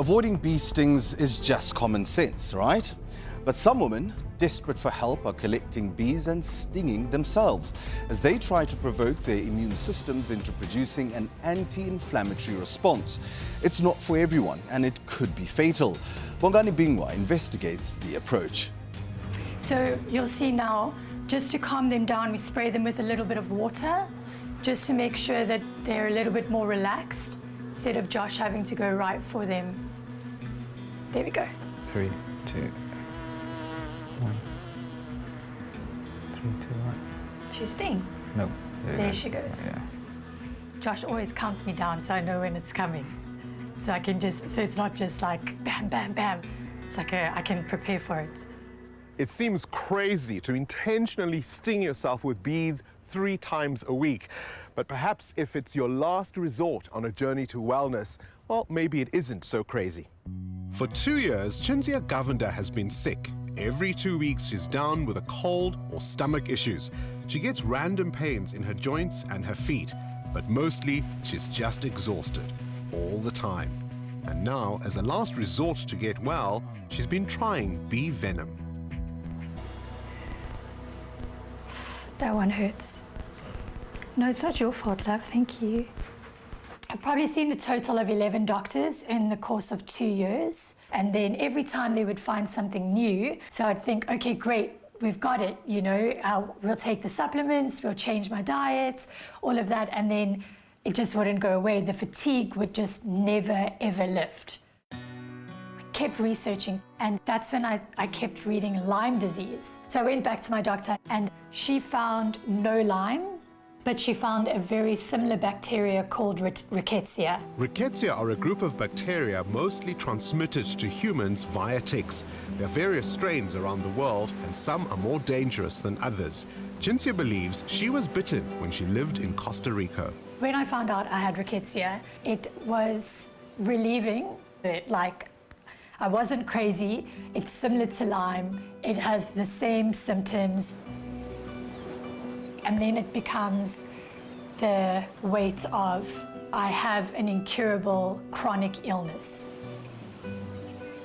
Avoiding bee stings is just common sense, right? But some women, desperate for help, are collecting bees and stinging themselves as they try to provoke their immune systems into producing an anti-inflammatory response. It's not for everyone and it could be fatal. Bongani Bingwa investigates the approach. So you'll see now, just to calm them down, we spray them with a little bit of water, just to make sure that they're a little bit more relaxed, instead of Josh having to go right for them. There we go. 3, 2, 1. 3, 2, 1. She sting. No. There she goes. Yeah. Josh always counts me down so I know when it's coming. So I can so it's not just like bam, bam, bam. It's like I can prepare for it. It seems crazy to intentionally sting yourself with bees 3 times a week. But perhaps if it's your last resort on a journey to wellness, well, maybe it isn't so crazy. For 2 years, Sankaree-Govender has been sick. Every 2 weeks, she's down with a cold or stomach issues. She gets random pains in her joints and her feet, but mostly she's just exhausted all the time. And now, as a last resort to get well, she's been trying bee venom. That one hurts. No, it's not your fault, love. Thank you. I've probably seen a total of 11 doctors in the course of 2 years. And then every time they would find something new. So I'd think, okay, great, we've got it. You know, we'll take the supplements, we'll change my diet, all of that. And then it just wouldn't go away. The fatigue would just never, ever lift. I kept researching, and that's when I kept reading Lyme disease. So I went back to my doctor, and she found no Lyme, but she found a very similar bacteria called Rickettsia. Rickettsia are a group of bacteria mostly transmitted to humans via ticks. There are various strains around the world, and some are more dangerous than others. Cinzia believes she was bitten when she lived in Costa Rica. When I found out I had Rickettsia, it was relieving. I wasn't crazy. It's similar to Lyme. It has the same symptoms. And then it becomes the weight of, I have an incurable chronic illness.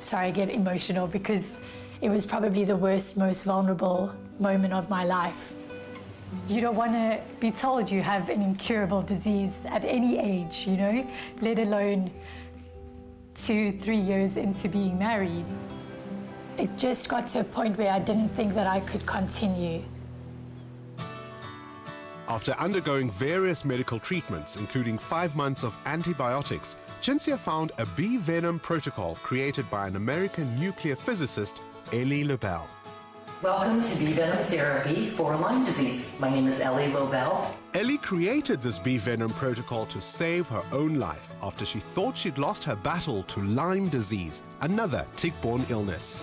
Sorry, I get emotional because it was probably the worst, most vulnerable moment of my life. You don't want to be told you have an incurable disease at any age, you know, let alone 2-3 years into being married. It just got to a point where I didn't think that I could continue. After undergoing various medical treatments, including 5 months of antibiotics, Cinzia found a bee venom protocol created by an American nuclear physicist, Ellie Lobel. Welcome to bee venom therapy for Lyme disease. My name is Ellie Lobel. Ellie created this bee venom protocol to save her own life after she thought she'd lost her battle to Lyme disease, another tick-borne illness.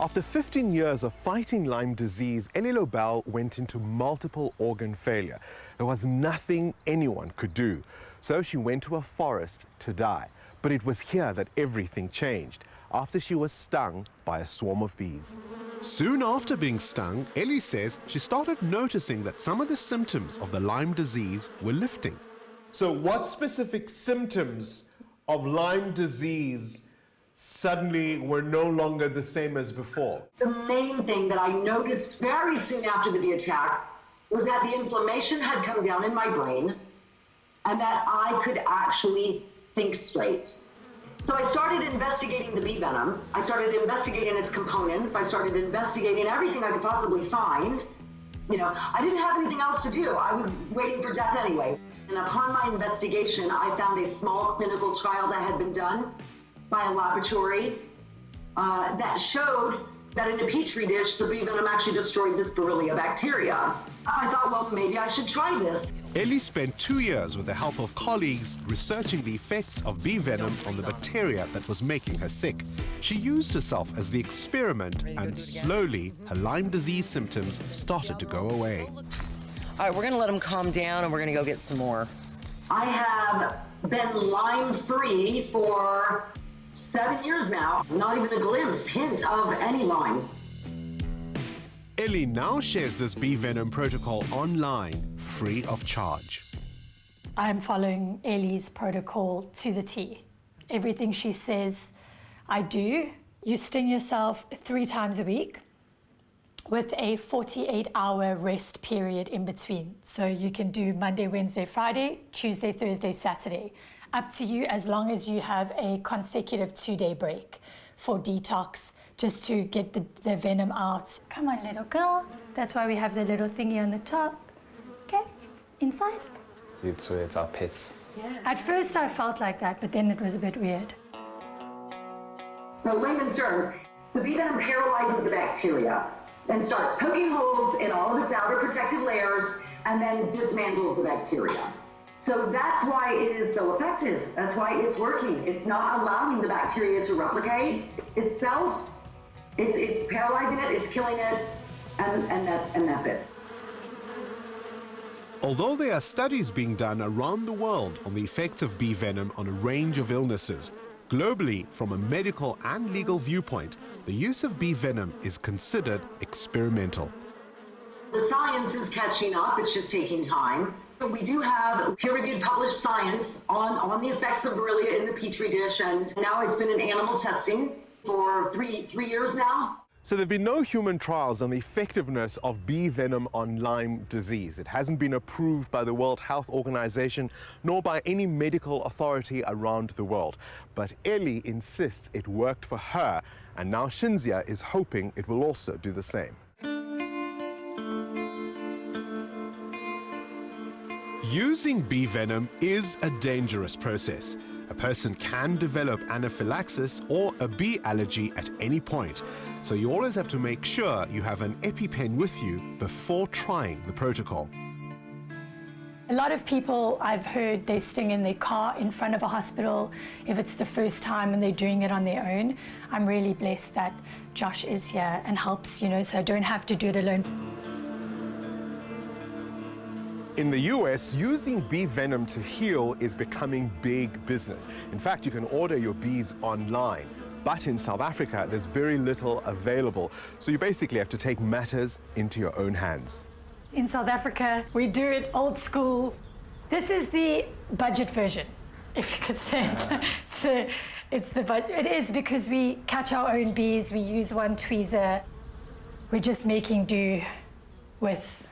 After 15 years of fighting Lyme disease, Ellie Lobel went into multiple organ failure. There was nothing anyone could do. So she went to a forest to die. But it was here that everything changed, after she was stung by a swarm of bees. Soon after being stung, Ellie says she started noticing that some of the symptoms of the Lyme disease were lifting. So what specific symptoms of Lyme disease suddenly were no longer the same as before? The main thing that I noticed very soon after the bee attack was that the inflammation had come down in my brain and that I could actually think straight. So I started investigating the bee venom. I started investigating its components. I started investigating everything I could possibly find. You know, I didn't have anything else to do. I was waiting for death anyway. And upon my investigation, I found a small clinical trial that had been done by a laboratory that showed that in a petri dish, the bee venom actually destroyed this Borrelia bacteria. I thought, well, maybe I should try this. Ellie spent 2 years with the help of colleagues researching the effects of bee venom on the bacteria that was making her sick. She used herself as the experiment, and slowly her Lyme disease symptoms started to go away. All right, we're going to let them calm down and we're going to go get some more. I have been Lyme-free for 7 years now. Not even a glimpse, hint of any Lyme. Ellie now shares this bee venom protocol online, free of charge. I'm following Ellie's protocol to the T. Everything she says, I do. You sting yourself 3 times a week with a 48-hour rest period in between. So you can do Monday, Wednesday, Friday, Tuesday, Thursday, Saturday. Up to you, as long as you have a consecutive 2-day break for detox, just to get the venom out. Come on, little girl. That's why we have the little thingy on the top. Okay, inside. It's our pets. At first I felt like that, but then it was a bit weird. So layman's terms, the bee venom paralyzes the bacteria and starts poking holes in all of its outer protective layers and then dismantles the bacteria. So that's why it is so effective. That's why it's working. It's not allowing the bacteria to replicate itself. It's paralyzing it, it's killing it, and that's it. Although there are studies being done around the world on the effects of bee venom on a range of illnesses, globally, from a medical and legal viewpoint, the use of bee venom is considered experimental. The science is catching up, it's just taking time. We do have peer-reviewed published science on the effects of Borrelia in the Petri dish, and now it's been in animal testing for three years now. So there have been no human trials on the effectiveness of bee venom on Lyme disease. It hasn't been approved by the World Health Organization nor by any medical authority around the world. But Ellie insists it worked for her, and now Cinzia is hoping it will also do the same. Using bee venom is a dangerous process. A person can develop anaphylaxis or a bee allergy at any point, so you always have to make sure you have an EpiPen with you before trying the protocol. A lot of people I've heard they sting in their car in front of a hospital if it's the first time and they're doing it on their own. I'm really blessed that Josh is here and helps, so I don't have to do it alone. In the US, using bee venom to heal is becoming big business. In fact, you can order your bees online. But in South Africa, there's very little available. So you basically have to take matters into your own hands. In South Africa, we do it old school. This is the budget version, if you could say it. It is because we catch our own bees, we use one tweezer. We're just making do with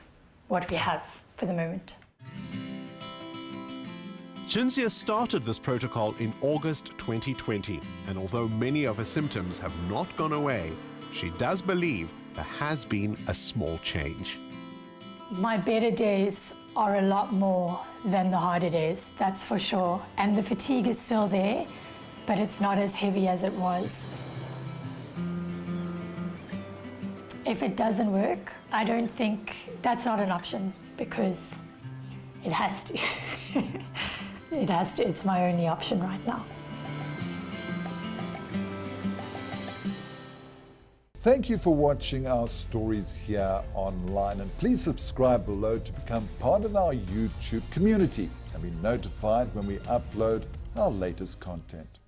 what we have for the moment. Cinzia started this protocol in August 2020, and although many of her symptoms have not gone away, she does believe there has been a small change. My better days are a lot more than the harder days, that's for sure. And the fatigue is still there, but it's not as heavy as it was. If it doesn't work, I don't think that's not an option, because it has to. It has to. It's my only option right now. Thank you for watching our stories here online, and please subscribe below to become part of our YouTube community and be notified when we upload our latest content.